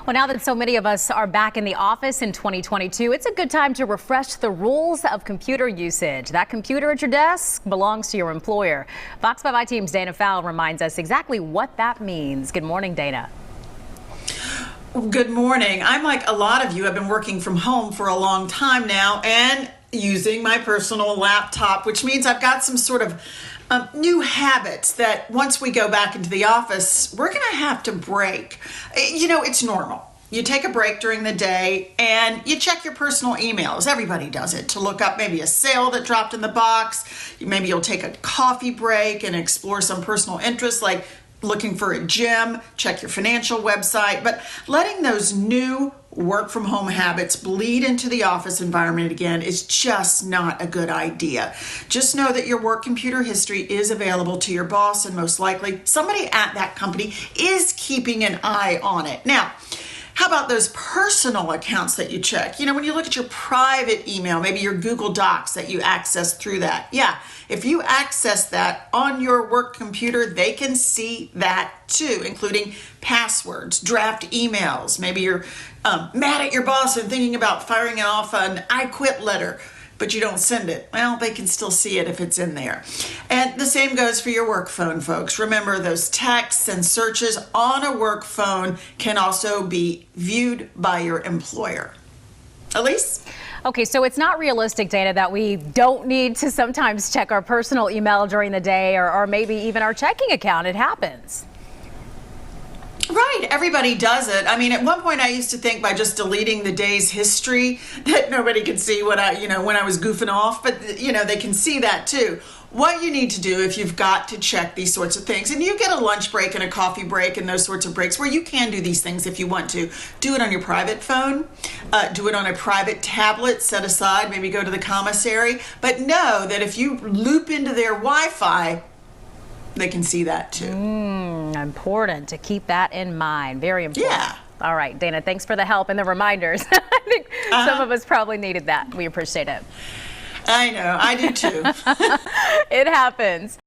Well, now that so many of us are back in the office in 2022, it's a good time to refresh the rules of computer usage. That computer at your desk belongs to your employer. Fox 5 i-Team's Dana Fowle reminds us exactly what that means. Good morning, Dana. Good morning. I'm like a lot of you. I've been working from home for a long time now and using my personal laptop, which means I've got some sort of new habits that once we go back into the office, we're going to have to break. You know, it's normal. You take a break during the day and you check your personal emails. Everybody does it to look up maybe a sale that dropped in the box. Maybe you'll take a coffee break and explore some personal interests like looking for a gym, check your financial website, but letting those new work from home habits bleed into the office environment again is just not a good idea. Just know that your work computer history is available to your boss, and most likely somebody at that company is keeping an eye on it. Now, how about those personal accounts that you check? You know, when you look at your private email, maybe your Google Docs that you access through that. Yeah, if you access that on your work computer, they can see that too, including passwords, draft emails. Maybe you're mad at your boss and thinking about firing off an I quit letter, but you don't send it. Well, they can still see it if it's in there. And the same goes for your work phone, folks. Remember, those texts and searches on a work phone can also be viewed by your employer. Elise? Okay, so it's not realistic, Dana, that we don't need to sometimes check our personal email during the day or maybe even our checking account. It happens. Right, everybody does it. I mean, at one point I used to think by just deleting the day's history that nobody could see what when I was goofing off, but they can see that too. What you need to do if you've got to check these sorts of things, and you get a lunch break and a coffee break and those sorts of breaks where you can do these things if you want to. Do it on your private phone, do it on a private tablet set aside, maybe go to the commissary, but know that if you loop into their Wi-Fi, they can see that too. Important to keep that in mind. Very important. Yeah. All right, Dana, thanks for the help and the reminders. I think some of us probably needed that. We appreciate it. I know, I do too. It happens.